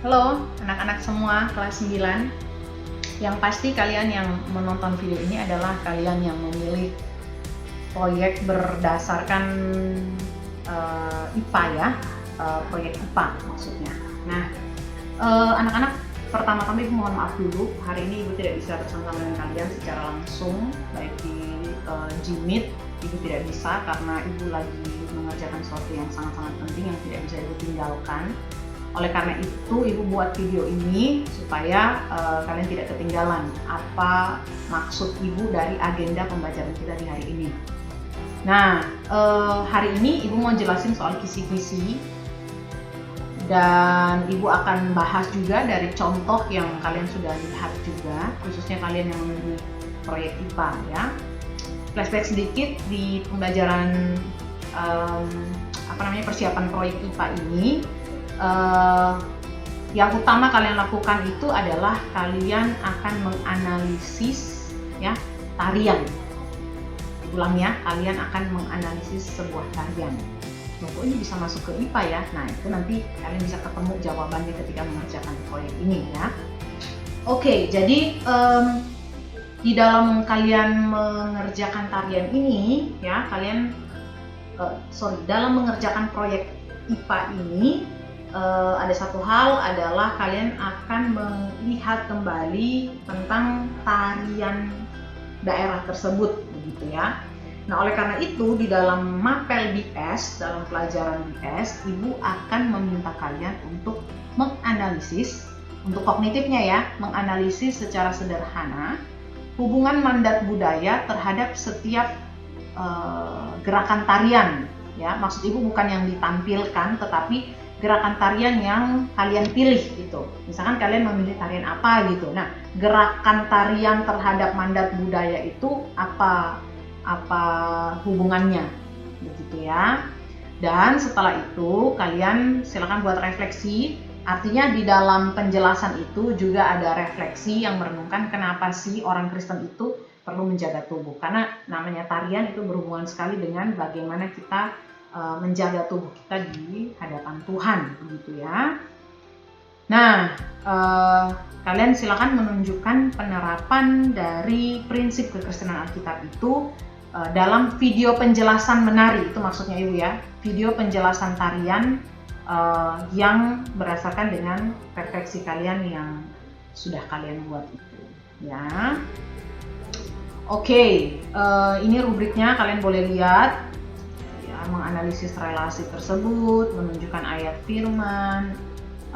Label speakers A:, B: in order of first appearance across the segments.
A: Halo anak-anak semua kelas 9. Yang pasti kalian yang menonton video ini adalah kalian yang memilih proyek berdasarkan IPA ya, proyek IPA maksudnya. Nah, anak-anak, pertama-tama Ibu mohon maaf dulu, hari ini Ibu tidak bisa bersama-sama dengan kalian secara langsung, baik di Gmeet. Ibu tidak bisa karena Ibu lagi mengerjakan sesuatu yang sangat-sangat penting yang tidak bisa Ibu tinggalkan. Oleh karena itu, Ibu buat video ini supaya kalian tidak ketinggalan apa maksud Ibu dari agenda pembelajaran kita di hari ini. Nah, hari ini Ibu mau jelasin soal kisi-kisi, dan Ibu akan bahas juga dari contoh yang kalian sudah lihat juga, khususnya kalian yang memilih proyek IPA ya. Flashback sedikit di pembelajaran persiapan proyek IPA ini. Yang utama kalian lakukan itu adalah kalian akan menganalisis ya tarian. Ulang ya, kalian akan menganalisis sebuah tarian. Loh, ini bisa masuk ke IPA ya? Nah, itu nanti kalian bisa ketemu jawabannya ketika mengerjakan proyek ini ya. Oke, jadi di dalam kalian mengerjakan tarian ini ya, dalam mengerjakan proyek IPA ini ada satu hal adalah kalian akan melihat kembali tentang tarian daerah tersebut begitu ya. Nah, oleh karena itu di dalam mapel BS, dalam pelajaran BS, Ibu akan meminta kalian untuk menganalisis, untuk kognitifnya ya, menganalisis secara sederhana hubungan mandat budaya terhadap setiap gerakan tarian ya. Maksud Ibu bukan yang ditampilkan, tetapi gerakan tarian yang kalian pilih gitu. Misalkan kalian memilih tarian apa gitu. Nah, gerakan tarian terhadap mandat budaya itu apa hubungannya begitu ya. Dan setelah itu kalian silakan buat refleksi. Artinya di dalam penjelasan itu juga ada refleksi yang merenungkan kenapa sih orang Kristen itu perlu menjaga tubuh. Karena namanya tarian itu berhubungan sekali dengan bagaimana kita menjaga tubuh kita di hadapan Tuhan begitu ya. Nah, kalian silakan menunjukkan penerapan dari prinsip kekristenan Alkitab itu dalam video penjelasan menari, itu maksudnya Ibu ya, video penjelasan tarian yang berdasarkan dengan refleksi kalian yang sudah kalian buat itu ya. Oke, ini rubriknya kalian boleh lihat ya, menganalisis relasi tersebut, menunjukkan ayat firman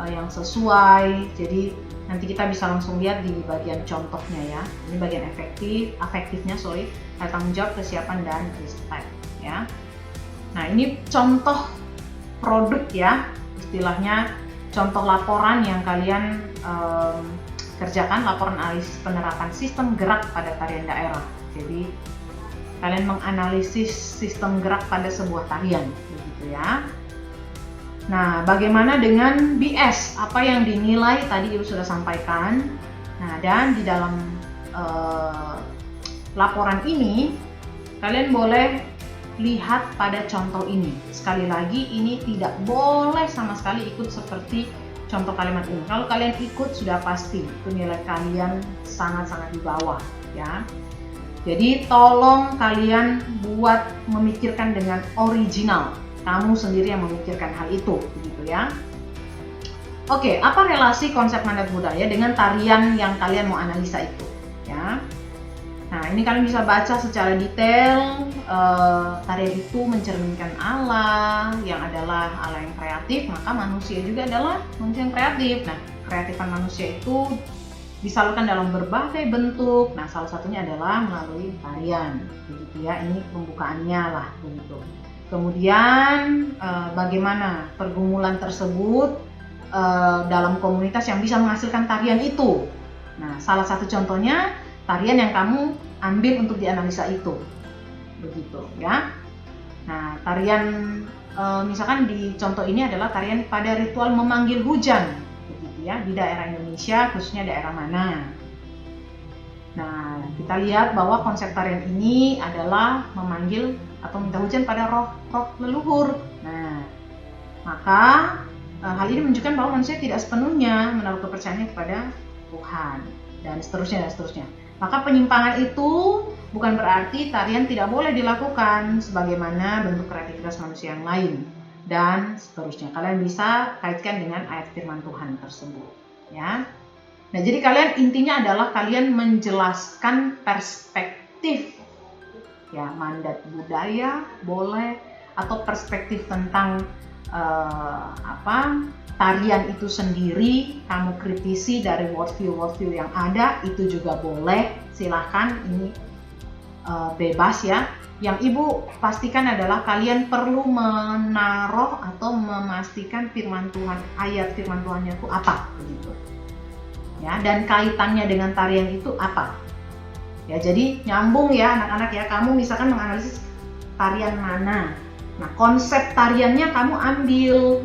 A: yang sesuai. Jadi nanti kita bisa langsung lihat di bagian contohnya ya. Ini bagian afektifnya tanggung jawab, kesiapan, dan respect ya. Nah, ini contoh produk ya, istilahnya contoh laporan yang kalian kerjakan, laporan analisis penerapan sistem gerak pada tarian daerah. Jadi kalian menganalisis sistem gerak pada sebuah tarian begitu ya. Nah, bagaimana dengan BS? Apa yang dinilai tadi Ibu sudah sampaikan. Nah, dan di dalam laporan ini kalian boleh lihat pada contoh ini. Sekali lagi, ini tidak boleh sama sekali ikut seperti contoh kalimat ini. Kalau kalian ikut sudah pasti itu nilai kalian sangat-sangat di bawah ya. Jadi tolong kalian buat memikirkan dengan original. Kamu sendiri yang memikirkan hal itu begitu ya. Oke, apa relasi konsep mandat budaya dengan tarian yang kalian mau analisa itu ya. Nah, ini kalian bisa baca secara detail. Tarian itu mencerminkan Allah yang adalah Allah yang kreatif, maka manusia juga adalah manusia yang kreatif. Nah, kreatifan manusia itu disalurkan dalam berbagai bentuk. Nah, salah satunya adalah melalui tarian begitu ya. Ini pembukaannya lah begitu. Kemudian bagaimana pergumulan tersebut dalam komunitas yang bisa menghasilkan tarian itu. Nah, salah satu contohnya tarian yang kamu ambil untuk dianalisa itu begitu ya. Nah, tarian misalkan di contoh ini adalah tarian pada ritual memanggil hujan begitu ya, di daerah Indonesia, khususnya daerah mana. Nah, kita lihat bahwa konsep tarian ini adalah memanggil atau minta hujan pada roh leluhur. Nah, maka hal ini menunjukkan bahwa manusia tidak sepenuhnya menaruh kepercayaannya kepada Tuhan, dan seterusnya dan seterusnya. Maka penyimpangan itu bukan berarti tarian tidak boleh dilakukan sebagaimana bentuk kreativitas manusia yang lain, dan seterusnya. Kalian bisa kaitkan dengan ayat firman Tuhan tersebut, ya. Nah, jadi kalian intinya adalah kalian menjelaskan perspektif, ya, mandat budaya boleh, atau perspektif tentang tarian itu sendiri, kamu kritisi dari worldview yang ada, itu juga boleh. Silahkan, ini bebas ya. Yang Ibu pastikan adalah kalian perlu menaruh atau memastikan firman Tuhan, ayat firman Tuhannya itu apa, begitu. Ya, dan kaitannya dengan tarian itu apa. Ya, jadi nyambung ya anak-anak ya. Kamu misalkan menganalisis tarian mana. Nah, konsep tariannya kamu ambil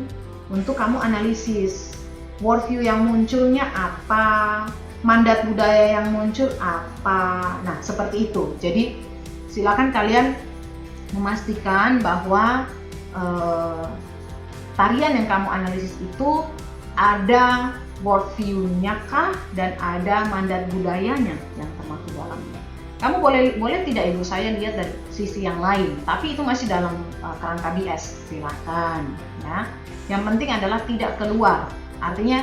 A: untuk kamu analisis. Worldview yang munculnya apa, mandat budaya yang muncul apa. Nah, seperti itu. Jadi, silakan kalian memastikan bahwa tarian yang kamu analisis itu ada worldview-nya kah dan ada mandat budayanya yang termasuk dalamnya. Kamu boleh tidak Ibu saya lihat dari sisi yang lain, tapi itu masih dalam kerangka BS, silakan ya. Yang penting adalah tidak keluar, artinya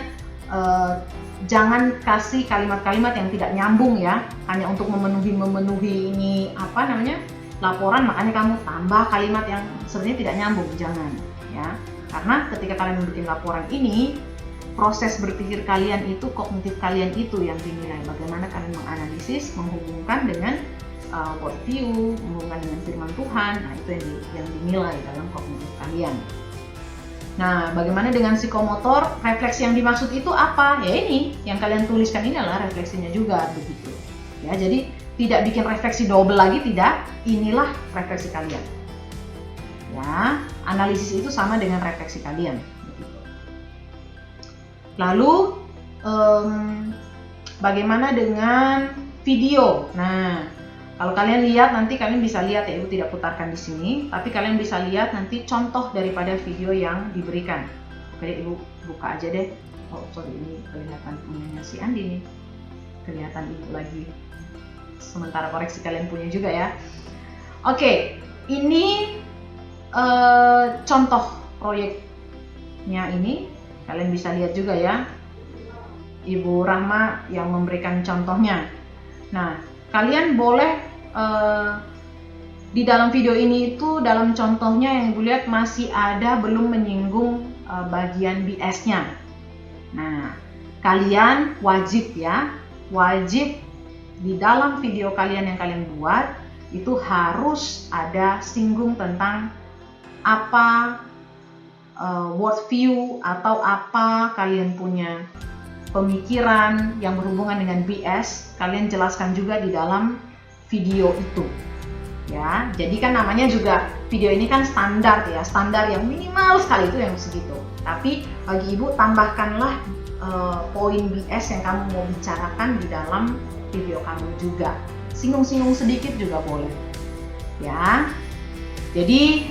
A: jangan kasih kalimat-kalimat yang tidak nyambung ya, hanya untuk memenuhi ini laporan, makanya kamu tambah kalimat yang sebenarnya tidak nyambung, jangan ya. Karena ketika kalian membuat laporan ini, proses berpikir kalian itu, kognitif kalian itu yang dinilai. Bagaimana kalian menganalisis, menghubungkan dengan worldview, menghubungkan dengan firman Tuhan. Nah, itu yang dinilai dalam kognitif kalian. Nah, bagaimana dengan psikomotor? Refleksi yang dimaksud itu apa? Ya ini, yang kalian tuliskan ini adalah refleksinya juga, begitu. Ya, jadi tidak bikin refleksi double lagi, tidak. Inilah refleksi kalian. Ya, analisis itu sama dengan refleksi kalian. Lalu bagaimana dengan video? Nah, kalau kalian lihat nanti kalian bisa lihat ya, Ibu tidak putarkan di sini, tapi kalian bisa lihat nanti contoh daripada video yang diberikan. Oke, Ibu buka aja deh. Oh sorry, ini kelihatan punyanya si Andi nih. Kelihatan Ibu lagi. Sementara koreksi kalian punya juga ya. Oke, ini contoh proyeknya ini. Kalian bisa lihat juga ya, Ibu Rahma yang memberikan contohnya. Nah, kalian boleh di dalam video ini itu, dalam contohnya yang Ibu lihat masih ada belum menyinggung bagian BS-nya. Nah, kalian wajib di dalam video kalian yang kalian buat itu harus ada singgung tentang apa worldview atau apa kalian punya pemikiran yang berhubungan dengan BS, kalian jelaskan juga di dalam video itu ya. Jadi kan namanya juga video ini kan standar ya, standar yang minimal sekali itu yang segitu. Tapi bagi Ibu tambahkanlah poin BS yang kamu mau bicarakan di dalam video kamu juga. Singgung-singgung sedikit juga boleh ya. Jadi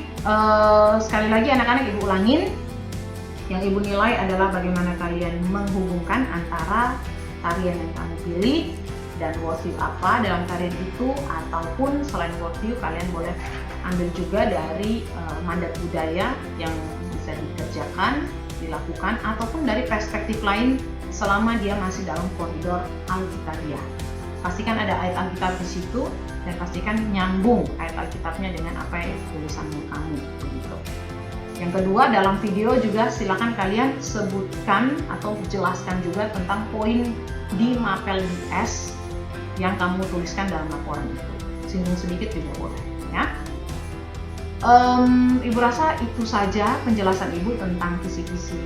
A: sekali lagi anak-anak Ibu ulangin, yang Ibu nilai adalah bagaimana kalian menghubungkan antara tarian yang kamu pilih dan worldview apa dalam tarian itu, ataupun selain worldview kalian boleh ambil juga dari mandat budaya yang bisa dikerjakan, dilakukan, ataupun dari perspektif lain selama dia masih dalam koridor Alkitabiah. Pastikan ada ayat Alkitab di situ dan pastikan nyambung ayat Alkitabnya dengan apa yang tulisanmu kamu, begitu. Yang kedua, dalam video juga silakan kalian sebutkan atau jelaskan juga tentang poin di mapel BS yang kamu tuliskan dalam laporan itu. Singgung sedikit juga boleh ya. Ibu rasa itu saja penjelasan Ibu tentang kisi-kisi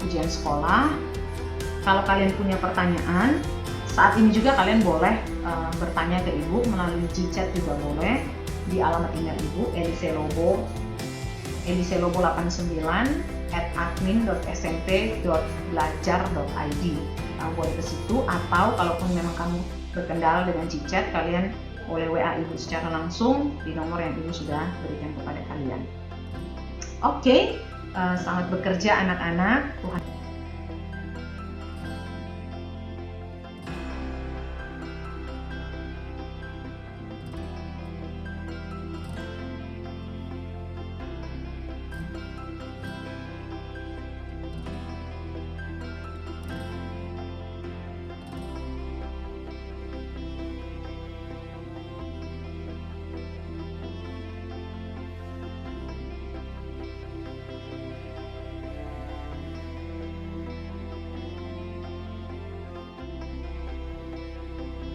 A: ujian sekolah. Kalau kalian punya pertanyaan, saat ini juga kalian boleh bertanya ke Ibu melalui Gchat juga boleh di alamat email Ibu eliselobo89@admin.smp.belajar.id. Kamu boleh ke situ, atau kalaupun memang kamu berkendala dengan Gchat, kalian boleh WA Ibu secara langsung di nomor yang Ibu sudah berikan kepada kalian. Oke, Selamat bekerja anak-anak. Tuhan